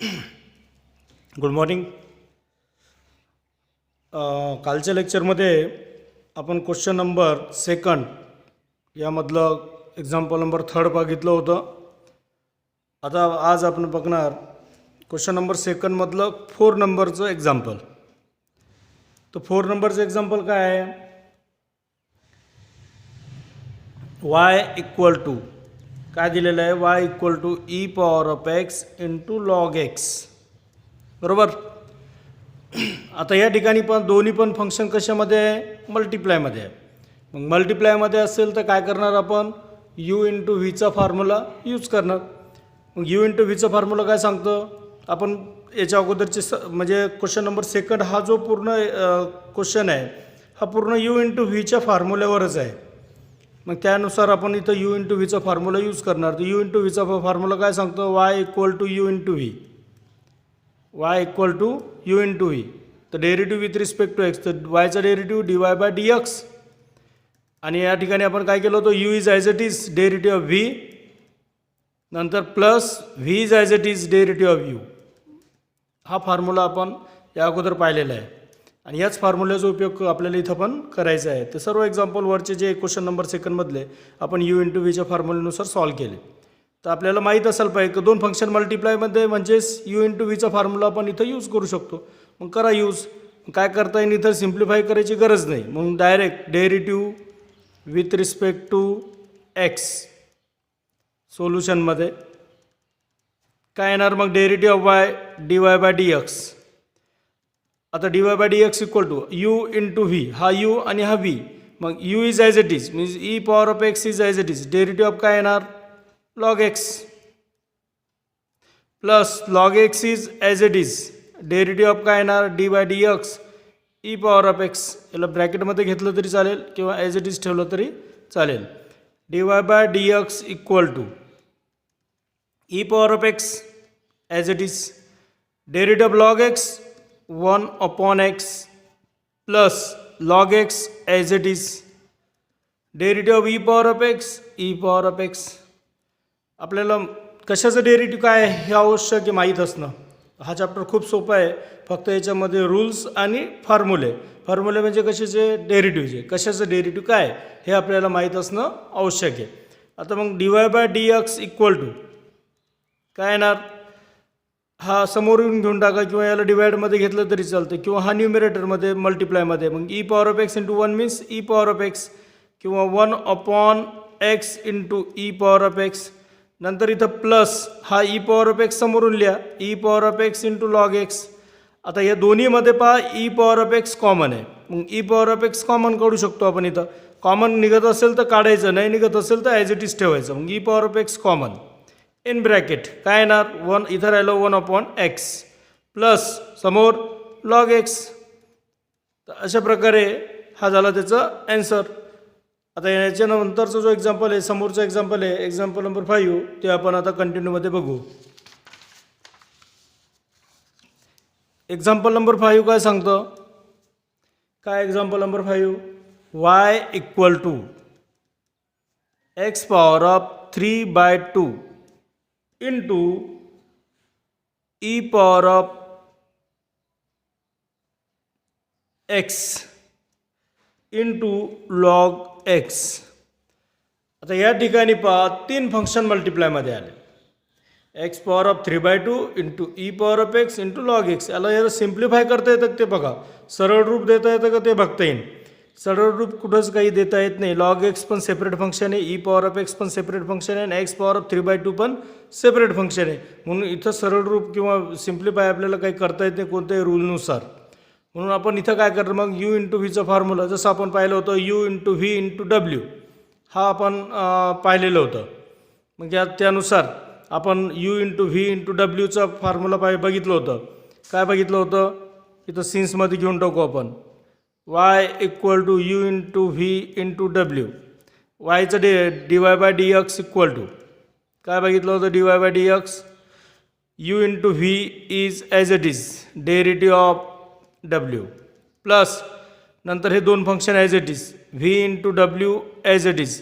Good morning. कालच्या लेक्चरमध्ये आपण क्वेश्चन नंबर सेकंड यामधलं एक्झाम्पल नंबर थर्ड बघितलं होतं. आता आज आपण बघणार क्वेश्चन नंबर सेकंडमधलं 4 नंबरचं एक्झाम्पल. तर 4 नंबरचं एक्झाम्पल काय आहे? y इक्वल टू काय दिलेलं आहे? y equal to E power of x into log X. बरोबर. आता या ठिकाणी पण दोन्ही पण फंक्शन कशामध्ये आहे? मल्टिप्लायमध्ये आहे. मग मल्टिप्लायमध्ये असेल तर काय करणार आपण? यू इंटू व्हीचा फॉर्म्युला यूज करणार. मग यू इंटू व्हीचा फॉर्म्युला काय सांगतं? आपण याच्या अगोदरचे म्हणजे क्वेश्चन नंबर सेकंड हा जो पूर्ण क्वेश्चन आहे हा पूर्ण यू इंटू व्हीच्या फॉर्म्युल्यावरच आहे. मग त्यानुसार आपण इथं यू इंटू व्हीचा फॉर्म्युला यूज करणार. तर यू इंटू व्हीचा फॉर्म्युला काय सांगतो? Y equal to u into v. Y equal to u into v. तर derivative with respect to x, तर वायचा derivative d Y by D x. आणि या ठिकाणी आपण काय केलं होतं? U is as it is derivative of v, नंतर plus v is as it is derivative of u. हा फॉर्म्युला आपण या अगोदर पाहिलेला आहे आणि याच फॉर्म्युल्याचा उपयोग आपल्याला इथं पण करायचा आहे. ते सर्व एक्झाम्पलवरचे जे क्वेश्चन नंबर सेकंडमधले आपण यू इंटू व्हीच्या फॉर्म्युल्यानुसार सॉल्व केले. तर आपल्याला माहीत असायला पाहिजे की दोन फंक्शन मल्टिप्लायमध्ये म्हणजेच यू इंटू व्हीचा फॉर्म्युला आपण इथं यूज करू शकतो. मग करा यूज. काय करता येईल? इथं सिम्प्लिफाय करायची गरज नाही. मग direct derivative with respect to x सोल्युशनमध्ये काय येणार? मग derivative of y d Y by D x. आता d Y by D x equal to u into v. हा यू आणि हा व्ही. मग u is as it is means e power of x is as it is derivative of काय येणार? Log x plus log x is as it is derivative of काय येणार? D by D X E power of X. याला ब्रॅकेटमध्ये घेतलं तरी चालेल किंवा ॲज इट इज ठेवलं तरी चालेल. D Y by D x equal to E power of x as it is derivative of log x 1 upon x plus log x as it is derivative of e power of x E power of x. आपल्याला कशाचं डेरिटिव्ह काय आहे हे आवश्यक आहे माहीत असणं. हा चॅप्टर खूप सोपा आहे. फक्त याच्यामध्ये रूल्स आणि फॉर्म्युले. फॉर्म्युले म्हणजे कशाचे? डेरिटिव्हचे. कशाचं डेरिटिव्ह काय हे आपल्याला माहीत असणं आवश्यक आहे. आता मग D Y by D x equal to काय येणार? हा समोरून घेऊन टाका किंवा याला डिवाइडमध्ये घेतलं तरी चालतं किंवा हा न्यूमिरेटरमध्ये मल्टिप्लायमध्ये. मग E power of x into 1 means e power of x किंवा 1 upon x into E power of x. नंतर इथं प्लस हा ई पॉवर ऑफ एक्स समोरून लिहा E power of x into log x. आता या दोन्हीमध्ये पहा E power of x common आहे. मग E power of x common काढू शकतो आपण. इथं कॉमन निघत असेल तर काढायचं, नाही निघत असेल तर ॲज इट इज ठेवायचं. मग E power of x common in bracket काय येणार? 1 इथं राहिलं 1 अपॉन एक्स प्लस समोर लॉग एक्स. तर अशा प्रकारे हा झाला त्याचा ॲन्सर. आता याच्यानंतरचा जो एक्झाम्पल आहे समोरचा एक्झाम्पल आहे एक्झाम्पल नंबर 5 ते आपण आता कंटिन्यूमध्ये बघू. एक्झाम्पल नंबर 5 काय सांगतं? काय example number 5? Y equal to X power of 3/2 into E power of x into log x. आता या ठिकाणी पहा 3 फंक्शन मल्टिप्लायमध्ये आले. X power of 3/2 into E power of x into log X. याला सिम्प्लिफाय करता येतं ते बघा. सरळ रूप देता येतं का ते बघता येईल. सरळ रूप कुठंच काही देता येत नाही. लॉग एक्स पण सेपरेट फंक्शन आहे, ई पॉवर ऑफ एक्स पण सेपरेट फंक्शन आहे आणि एक्स पॉवर ऑफ 3/2 पण सेपरेट फंक्शन आहे. म्हणून इथं सरळ रूप किंवा सिम्प्लिफाय आपल्याला काही करता येत नाही कोणत्याही रूलनुसार. म्हणून आपण इथं काय करतो? मग यू इंटू व्हीचा फॉर्म्युला जसं आपण पाहिलं होतं यू इंटू व्ही इंटू डब्ल्यू हा आपण पाहिलेलं होतं. मग त्यानुसार आपण यू इंटू व्ही इंटू डब्ल्यूचा फॉर्म्युला बघितलं होतं. काय बघितलं होतं? इथं सिन्समध्ये घेऊन टाकू आपण. Y equal to u into v into डब्ल्यू. वायचं d Y by D x equal to काय बघितलं होतं? D Y by D x u into v is as it is derivative of डब्ल्यू प्लस नंतर हे दोन function as it is v into डब्ल्यू as it is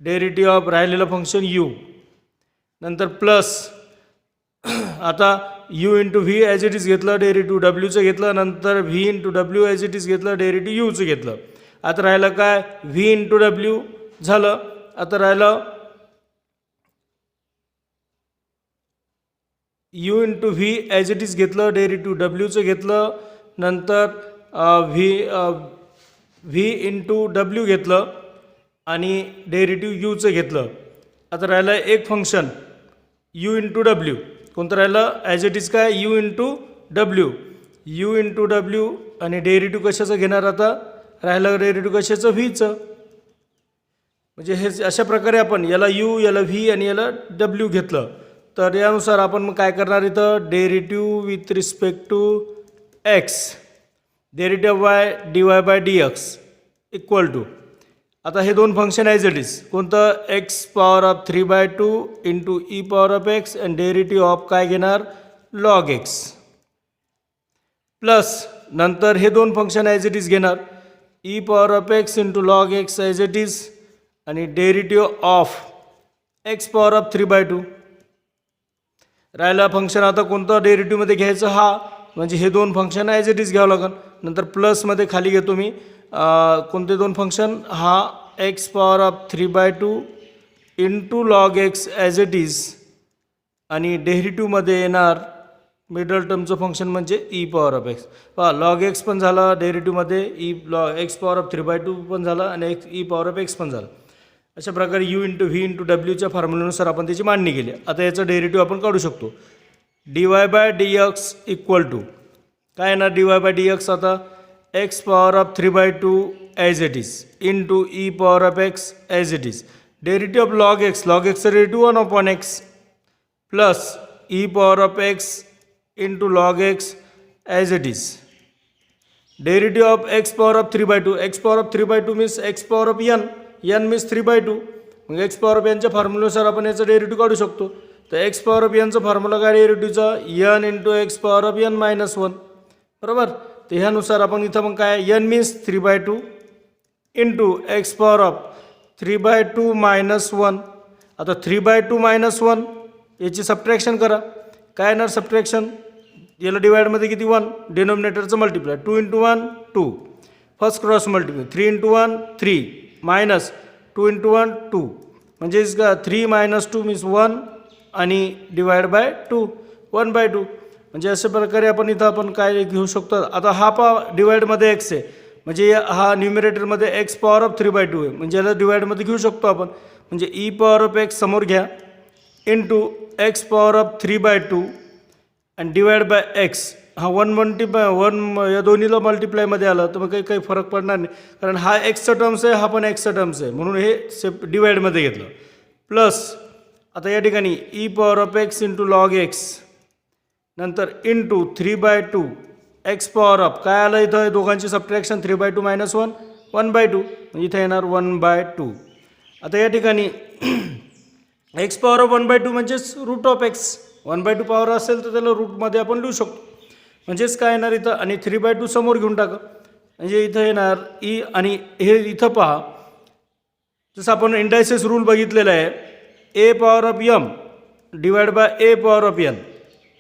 derivative of राहिलेलं function u. नंतर प्लस आता u into v as it is घेतलं, derivative डब्ल्यूचं घेतलं, नंतर व्ही इंटू डब्ल्यू ॲज इट इज घेतलं, डेरिटिव्ह यूचं घेतलं. आता राहिलं काय, व्ही इंटू डब्ल्यू झालं. आता राहिलं you into v as it is घेतलं, डेरिटिव्ह डब्ल्यूचं घेतलं, नंतर व्ही इंटू डब्ल्यू घेतलं आणि डेरिटिव्ह यूचं घेतलं. आता राहिलं एक फंक्शन यू इंटू डब्ल्यू. कोणतं राहिलं, ॲज इट इज काय, you into W. You into W आणि डेरिटिव्ह कशाचं घेणार, आता राहिलं डेरिटिव्ह कशाचं, व्हीचं. म्हणजे हे अशा प्रकारे आपण याला यू, याला व्ही आणि याला डब्ल्यू घेतलं. तर यानुसार आपण मग काय करणार, इथं derivative with respect to x, derivative y d Y by D x equal to. आता हे दोन फंक्शन ॲज इट इज, कोणतं, x power of 3/2 into E power of x and derivative of काय घेणार, लॉग एक्स, प्लस नंतर हे दोन function as it is घेणार, e power of x into log x as it is आणि derivative of x power of 3/2. राहिला function आता कोणतं डेरिटिव्हमध्ये घ्यायचं, हा, म्हणजे हे दोन फंक्शन ॲज इट इज घ्यावं लागेल. नंतर प्लसमध्ये खाली घेतो मी कोणते दोन फंक्शन, हा x power of 3/2 into log x as it is आणि डेरिटिव्हमध्ये येणार मिडल टर्मचं फंक्शन म्हणजे ई पॉवर ऑफ एक्स. पहा लॉग एक्स पण झाला डेरिटिव्हमध्ये, एक्स पॉवर ऑफ 3/2 पण झाला आणि ई पॉवर ऑफ एक्स पण झाला. अशा प्रकारे यू इंटू व्ही इंटू डब्ल्यूच्या फॉर्म्युल्यानुसार आपण त्याची मांडणी केली. आता याचं डेरिटिव्ह आपण काढू शकतो. D Y by D x equal to काय येणार, d Y by D x आता x power of 3/2 as it is into E power of x as it is, derivative of log x, log एक्सचं derivative 1/x plus e power of x into log x as it is, derivative of x power of 3/2, x power of 3/2 means x power of n means 3/2. मग x power of एनच्या फॉर्म्युल्यानुसार आपण याचं derivative काढू शकतो. तर x power of एनचा formula काय डेरिटिव्हचा, n into x power of n minus 1, बरोबर. तर ह्यानुसार आपण इथं मग काय, n means 3/2 into x power of 3/2 minus 1. आता 3/2 मायनस 1 याची सबट्रॅक्शन करा, काय येणार सबट्रॅक्शन, याला डिवाइडमध्ये किती 1, डिनॉमिनेटरचं multiply, 2 into 1 2, first cross multiply, 3 into 1 3 minus 2 into 1 2, म्हणजे 3 मायनस 2 मीन्स 1 आणि डिवाइड बाय 2 1/2. म्हणजे अशा प्रकारे आपण इथं आपण काय घेऊ शकतो. आता हा डिवाइडमध्ये एक्स आहे, म्हणजे हा न्युमिरेटरमध्ये एक्स पॉवर ऑफ 3/2 आहे, म्हणजे याला डिवाइडमध्ये घेऊ शकतो आपण. म्हणजे ई पॉवर ऑफ एक्स समोर घ्या इंटू एक्स पॉवर ऑफ 3/2 आणि डिवाइड बाय एक्स, हा 1 या दोन्हीला मल्टिप्लायमध्ये आलं तर मग काही फरक पडणार नाही, कारण हा एक्सचा टर्म्स आहे, हा पण एक्सचा टर्म्स आहे, म्हणून हे डिवाइडमध्ये घेतलं. प्लस आता या ठिकाणी E power of x into log x नंतर इंटू 3/2 एक्स पॉवर ऑफ काय आलं इथं, दोघांची सबट्रॅक्शन 3/2 मायनस 1 1/2, म्हणजे इथं येणार 1/2. आता या ठिकाणी एक्स पॉवर ऑफ 1/2 म्हणजेच रूट ऑफ एक्स, 1/2 पॉवर असेल तर त्याला रूटमध्ये आपण लिहू शकतो, म्हणजेच काय येणार इथं, आणि 3/2 समोर घेऊन टाका, म्हणजे इथं येणार ई. आणि हे इथं पहा जसं आपण इंडायसेस रूल बघितलेला आहे, a power of m divide by a power of n,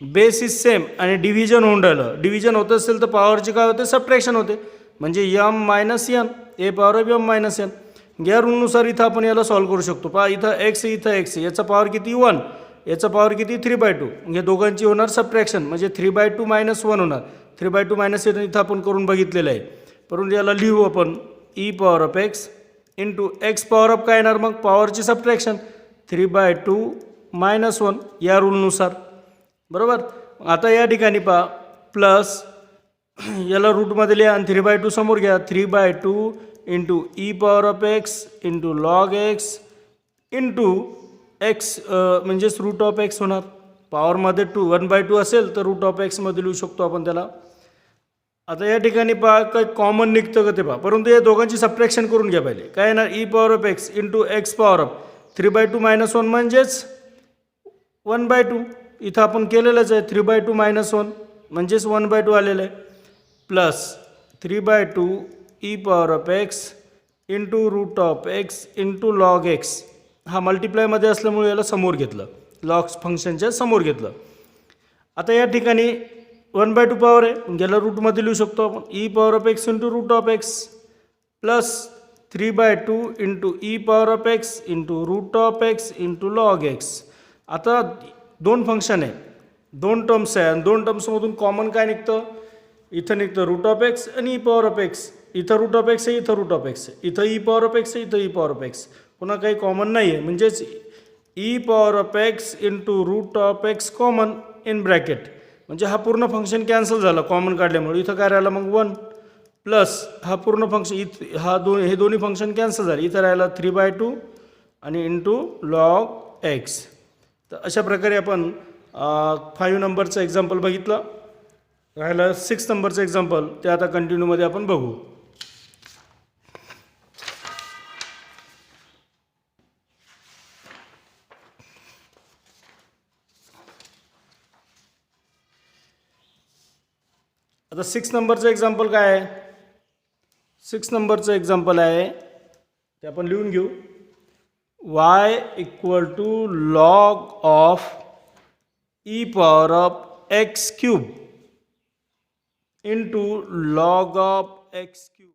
base is same आणि डिव्हिजन होऊन राहिलं, डिव्हिजन होत असेल तर पॉवरचे काय होते, सबट्रॅक्शन होते, म्हणजे M minus N, A power of M minus N. या रूलनुसार इथं आपण याला सॉल्व्ह करू शकतो. पहा इथं एक्स इथं एक्स, याचा पॉवर किती 1, याचा पॉवर किती 3/2, म्हणजे दोघांची होणार सबट्रॅक्शन, म्हणजे 3/2 मायनस 1 होणार, 3/2 मायनस 1 इथं आपण करून बघितलेलं आहे. परंतु याला लिहू आपण e power of x into x power of काय येणार, मग पॉवरची सबट्रॅक्शन 3/2 मायनस 1 या रूलनुसार, बरोबर. आता या ठिकाणी पहा प्लस याला रूटमध्ये लिहा आणि 3/2 समोर घ्या, 3/2 into E power of x into log x into x, म्हणजेच रूट ऑफ एक्स होणार, पॉवरमध्ये 1/2 असेल तर रूट ऑफ एक्समध्ये लिहू शकतो आपण त्याला. आता या ठिकाणी पहा काही कॉमन निघतं का ते पहा, परंतु या दोघांची सबट्रॅक्शन करून घ्या पहिले. काय येणार, E power of x into x power of 3/2 minus 1 म्हणजेच 1/2, इथं आपण केलेलंच आहे, 3/2 मायनस 1 म्हणजेच 1/2 आलेलं आहे, plus 3/2 e power of x into root of x into log x, हा मल्टिप्लायमध्ये असल्यामुळे याला समोर घेतलं, लॉग फंक्शनच्या समोर घेतलं. आता या ठिकाणी 1/2 पॉवर आहे, गेल्या रूटमध्ये लिहू शकतो आपण e power of x into root of x plus 3/2 into E power of x into root of x into log x. आता दोन फंक्शन आहे, दोन टर्म्स आहे आणि दोन टर्म्समधून कॉमन काय निघतं, इथं निघतं रूट ऑफ एक्स आणि ई पॉवर ऑफ एक्स. इथं रूट ऑफ एक्स आहे, इथं रूट ऑफ एक्स आहे, इथं ई पॉवर ऑफ एक्स आहे, इथं ई पॉवर ऑफ एक्स. पुन्हा काही कॉमन नाही आहे, म्हणजेच e power of x into root of x common in bracket. म्हणजे हा पूर्ण फंक्शन कॅन्सल झाला कॉमन काढल्यामुळे. इथं काय राहिलं मग 1 प्लस हा पूर्ण फंक्शन हे दोन्ही फंक्शन कॅन्सल झाले. इथं राहिला 3/2 आणि इंटू लॉग एक्स. तर अशा प्रकारे आपण 5 नंबरचं एक्झाम्पल बघितलं. राहिलं 6 नंबरचं एक्झाम्पल, ते आता कंटिन्यूमध्ये आपण बघू. आता 6 नंबरचं एक्झाम्पल काय आहे, 6 नंबरचं एक्झाम्पल आहे ते आपण लिहून घेऊ. y equal to log of e power of x cube into log of x cube.